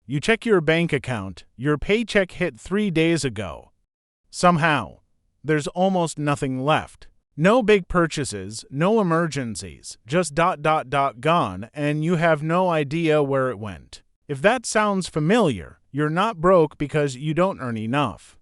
You check your bank account, your paycheck hit 3 days ago. Somehow, there's almost nothing left. No big purchases, no emergencies, just gone, and you have no idea where it went. If that sounds familiar, you're not broke because you don't earn enough.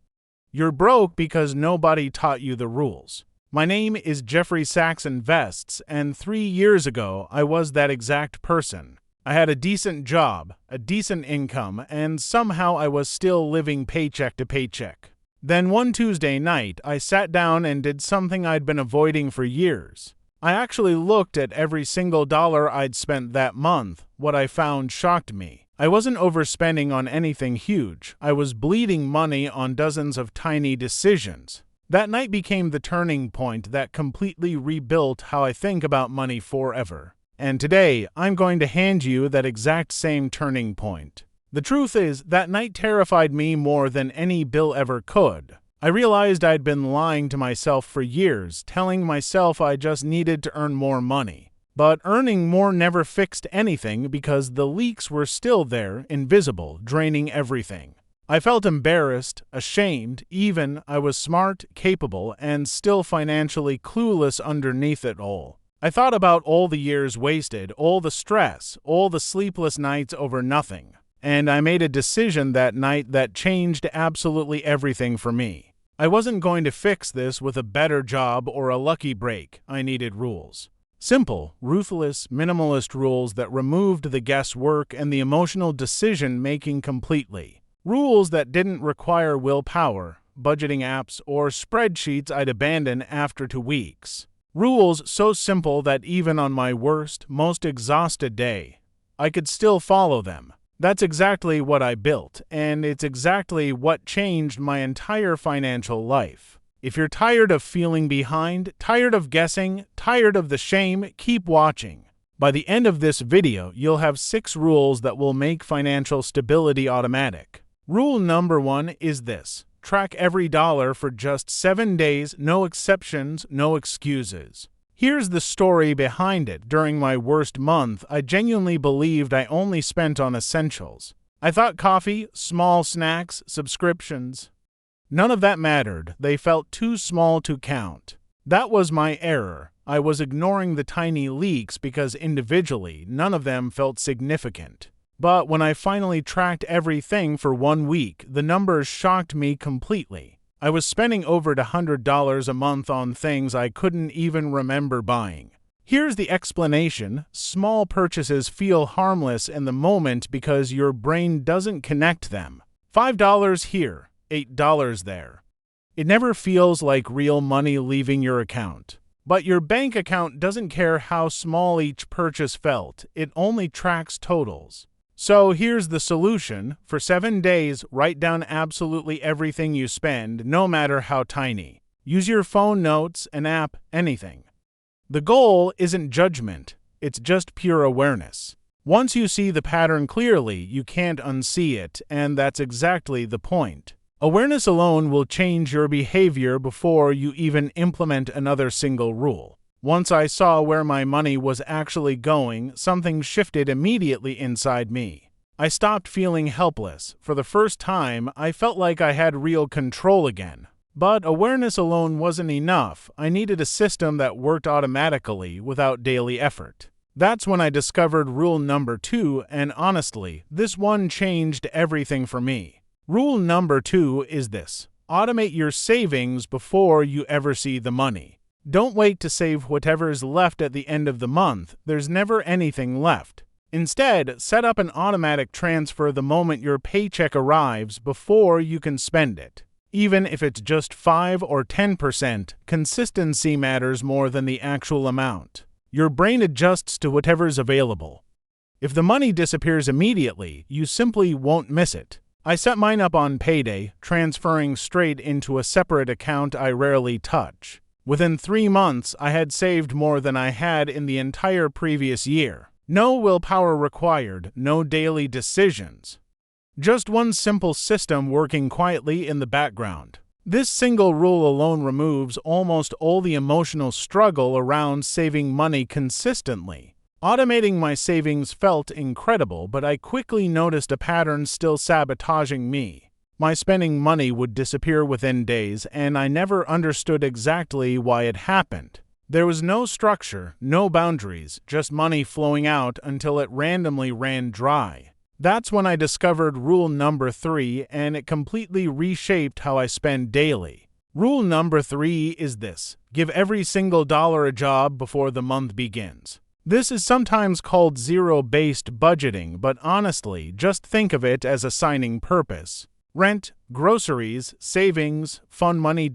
You're broke because nobody taught you the rules. My name is Jeffrey Saxon Vests, and 3 years ago, I was that exact person. I had a decent job, a decent income, and somehow I was still living paycheck to paycheck. Then one Tuesday night, I sat down and did something I'd been avoiding for years. I actually looked at every single dollar I'd spent that month. What I found shocked me. I wasn't overspending on anything huge. I was bleeding money on dozens of tiny decisions. That night became the turning point that completely rebuilt how I think about money forever. And today, I'm going to hand you that exact same turning point. The truth is, that night terrified me more than any bill ever could. I realized I'd been lying to myself for years, telling myself I just needed to earn more money. But earning more never fixed anything because the leaks were still there, invisible, draining everything. I felt embarrassed, ashamed, even I was smart, capable, and still financially clueless underneath it all. I thought about all the years wasted, all the stress, all the sleepless nights over nothing. And I made a decision that night that changed absolutely everything for me. I wasn't going to fix this with a better job or a lucky break. I needed rules. Simple, ruthless, minimalist rules that removed the guesswork and the emotional decision-making completely. Rules that didn't require willpower, budgeting apps, or spreadsheets I'd abandon after 2 weeks. Rules so simple that even on my worst, most exhausted day, I could still follow them. That's exactly what I built, and it's exactly what changed my entire financial life. If you're tired of feeling behind, tired of guessing, tired of the shame, keep watching. By the end of this video, you'll have 6 rules that will make financial stability automatic. Rule number 1 is this: track every dollar for just 7 days, no exceptions, no excuses. Here's the story behind it. During my worst month, I genuinely believed I only spent on essentials. I thought coffee, small snacks, subscriptions. None of that mattered. They felt too small to count. That was my error. I was ignoring the tiny leaks because individually, none of them felt significant. But when I finally tracked everything for 1 week, the numbers shocked me completely. I was spending over $100 a month on things I couldn't even remember buying. Here's the explanation. Small purchases feel harmless in the moment because your brain doesn't connect them. $5 here, $8 there. It never feels like real money leaving your account. But your bank account doesn't care how small each purchase felt. It only tracks totals. So here's the solution. For 7 days, write down absolutely everything you spend, no matter how tiny. Use your phone notes, an app, anything. The goal isn't judgment, it's just pure awareness. Once you see the pattern clearly, you can't unsee it, and that's exactly the point. Awareness alone will change your behavior before you even implement another single rule. Once I saw where my money was actually going, something shifted immediately inside me. I stopped feeling helpless. For the first time, I felt like I had real control again. But awareness alone wasn't enough. I needed a system that worked automatically without daily effort. That's when I discovered rule number 2, and honestly, this one changed everything for me. Rule number 2 is this: automate your savings before you ever see the money. Don't wait to save whatever's left at the end of the month. There's never anything left. Instead, set up an automatic transfer the moment your paycheck arrives before you can spend it. Even if it's just 5 or 10%, consistency matters more than the actual amount. Your brain adjusts to whatever's available. If the money disappears immediately, you simply won't miss it. I set mine up on payday, transferring straight into a separate account I rarely touch. Within 3 months, I had saved more than I had in the entire previous year. No willpower required, no daily decisions. Just one simple system working quietly in the background. This single rule alone removes almost all the emotional struggle around saving money consistently. Automating my savings felt incredible, but I quickly noticed a pattern still sabotaging me. My spending money would disappear within days, and I never understood exactly why it happened. There was no structure, no boundaries, just money flowing out until it randomly ran dry. That's when I discovered rule number 3, and it completely reshaped how I spend daily. Rule number 3 is this: give every single dollar a job before the month begins. This is sometimes called zero-based budgeting, but honestly, just think of it as assigning purpose. Rent, groceries, savings, fun money.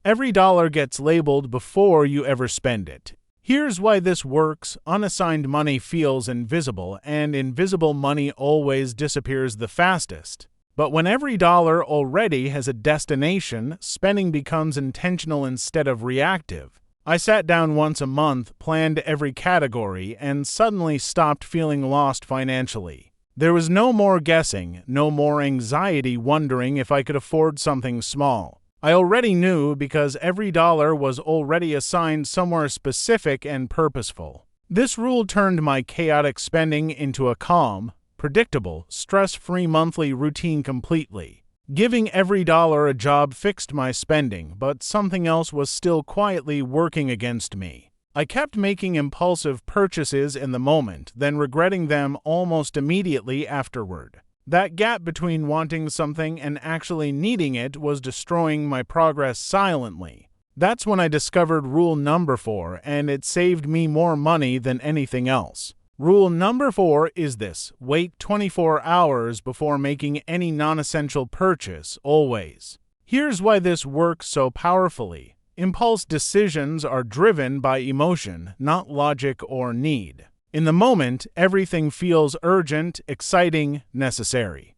Every dollar gets labeled before you ever spend it. Here's why this works: unassigned money feels invisible, and invisible money always disappears the fastest. But when every dollar already has a destination, spending becomes intentional instead of reactive. I sat down once a month, planned every category, and suddenly stopped feeling lost financially. There was no more guessing, no more anxiety wondering if I could afford something small. I already knew because every dollar was already assigned somewhere specific and purposeful. This rule turned my chaotic spending into a calm, predictable, stress-free monthly routine completely. Giving every dollar a job fixed my spending, but something else was still quietly working against me. I kept making impulsive purchases in the moment, then regretting them almost immediately afterward. That gap between wanting something and actually needing it was destroying my progress silently. That's when I discovered rule number 4, and it saved me more money than anything else. Rule number 4 is this: wait 24 hours before making any non-essential purchase, always. Here's why this works so powerfully. Impulse decisions are driven by emotion, not logic or need. In the moment, everything feels urgent, exciting, necessary.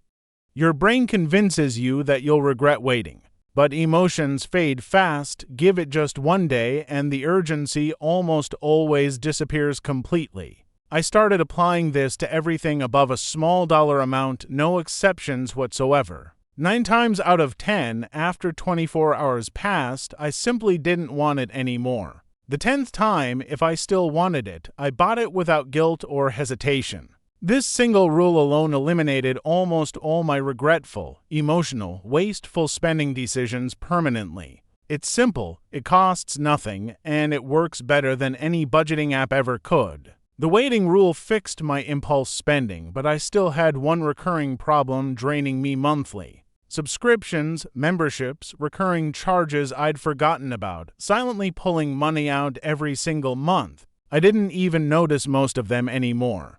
Your brain convinces you that you'll regret waiting. But emotions fade fast. Give it just one day, and the urgency almost always disappears completely. I started applying this to everything above a small dollar amount, no exceptions whatsoever. 9 times out of 10, after 24 hours passed, I simply didn't want it anymore. The 10th time, if I still wanted it, I bought it without guilt or hesitation. This single rule alone eliminated almost all my regretful, emotional, wasteful spending decisions permanently. It's simple, it costs nothing, and it works better than any budgeting app ever could. The waiting rule fixed my impulse spending, but I still had one recurring problem draining me monthly. Subscriptions, memberships, recurring charges I'd forgotten about, silently pulling money out every single month. I didn't even notice most of them anymore.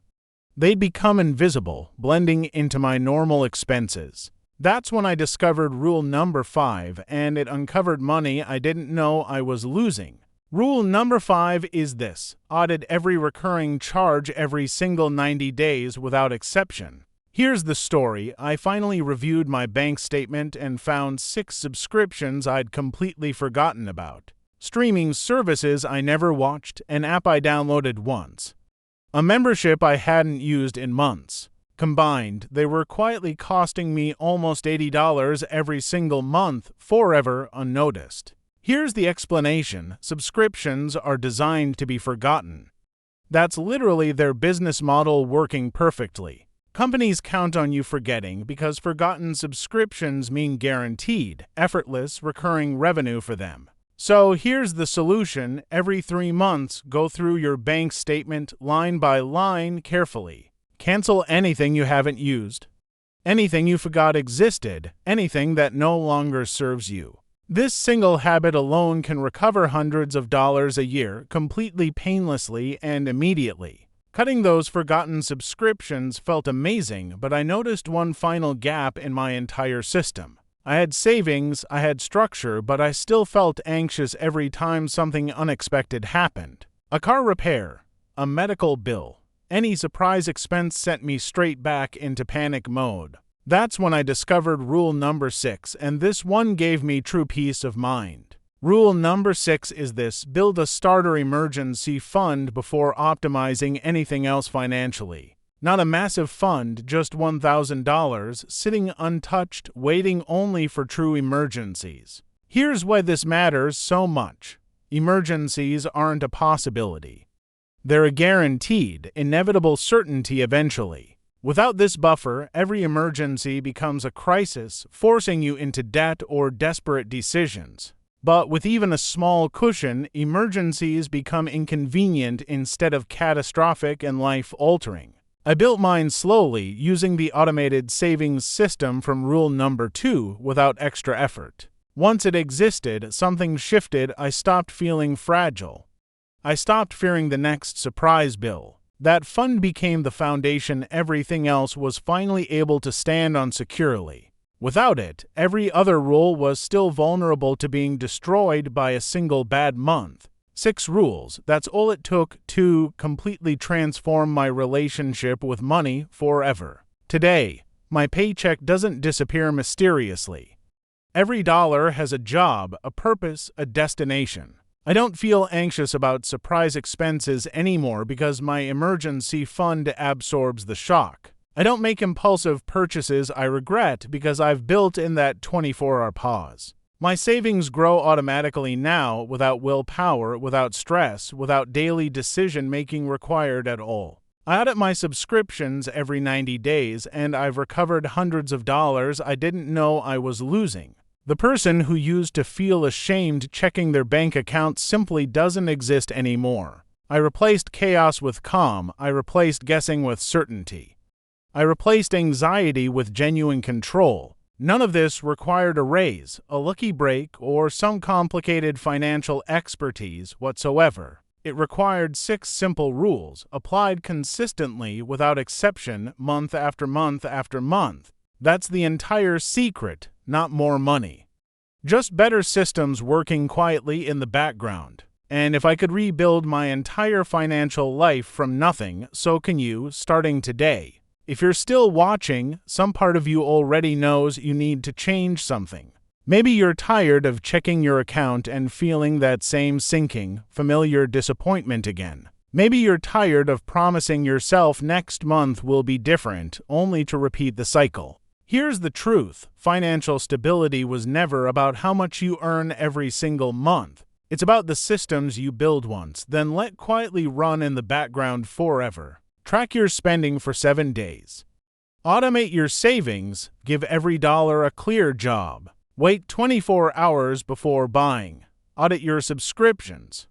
They'd become invisible, blending into my normal expenses. That's when I discovered rule number 5, and it uncovered money I didn't know I was losing. Rule number 5 is this: audit every recurring charge every single 90 days without exception. Here's the story. I finally reviewed my bank statement and found 6 subscriptions I'd completely forgotten about. Streaming services I never watched, an app I downloaded once, a membership I hadn't used in months. Combined, they were quietly costing me almost $80 every single month, forever unnoticed. Here's the explanation: subscriptions are designed to be forgotten. That's literally their business model working perfectly. Companies count on you forgetting because forgotten subscriptions mean guaranteed, effortless, recurring revenue for them. So here's the solution: every 3 months, go through your bank statement line by line carefully. Cancel anything you haven't used, anything you forgot existed, anything that no longer serves you. This single habit alone can recover hundreds of dollars a year completely painlessly and immediately. Cutting those forgotten subscriptions felt amazing, but I noticed one final gap in my entire system. I had savings, I had structure, but I still felt anxious every time something unexpected happened. A car repair, a medical bill, any surprise expense sent me straight back into panic mode. That's when I discovered rule number 6, and this one gave me true peace of mind. Rule number 6 is this: build a starter emergency fund before optimizing anything else financially. Not a massive fund, just $1,000, sitting untouched, waiting only for true emergencies. Here's why this matters so much. Emergencies aren't a possibility. They're a guaranteed, inevitable certainty eventually. Without this buffer, every emergency becomes a crisis, forcing you into debt or desperate decisions. But with even a small cushion, emergencies become inconvenient instead of catastrophic and life-altering. I built mine slowly, using the automated savings system from rule number 2 without extra effort. Once it existed, something shifted. I stopped feeling fragile. I stopped fearing the next surprise bill. That fund became the foundation everything else was finally able to stand on securely. Without it, every other rule was still vulnerable to being destroyed by a single bad month. 6 rules, that's all it took to completely transform my relationship with money forever. Today, my paycheck doesn't disappear mysteriously. Every dollar has a job, a purpose, a destination. I don't feel anxious about surprise expenses anymore because my emergency fund absorbs the shock. I don't make impulsive purchases I regret because I've built in that 24-hour pause. My savings grow automatically now, without willpower, without stress, without daily decision-making required at all. I audit my subscriptions every 90 days, and I've recovered hundreds of dollars I didn't know I was losing. The person who used to feel ashamed checking their bank account simply doesn't exist anymore. I replaced chaos with calm. I replaced guessing with certainty. I replaced anxiety with genuine control. None of this required a raise, a lucky break, or some complicated financial expertise whatsoever. It required 6 simple rules, applied consistently without exception, month after month after month. That's the entire secret, not more money. Just better systems working quietly in the background. And if I could rebuild my entire financial life from nothing, so can you, starting today. If you're still watching, some part of you already knows you need to change something. Maybe you're tired of checking your account and feeling that same sinking, familiar disappointment again. Maybe you're tired of promising yourself next month will be different, only to repeat the cycle. Here's the truth. Financial stability was never about how much you earn every single month. It's about the systems you build once, then let quietly run in the background forever. Track your spending for 7 days. Automate your savings. Give every dollar a clear job. Wait 24 hours before buying. Audit your subscriptions.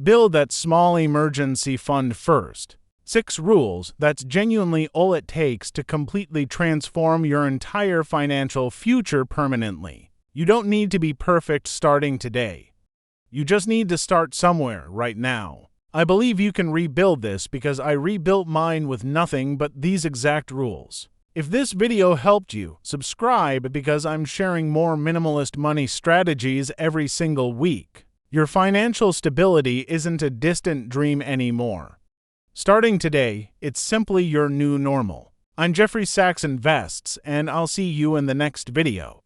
Build that small emergency fund first. 6 rules, that's genuinely all it takes to completely transform your entire financial future permanently. You don't need to be perfect starting today. You just need to start somewhere right now. I believe you can rebuild this because I rebuilt mine with nothing but these exact rules. If this video helped you, subscribe because I'm sharing more minimalist money strategies every single week. Your financial stability isn't a distant dream anymore. Starting today, it's simply your new normal. I'm Jeffrey Sachs Invests, and I'll see you in the next video.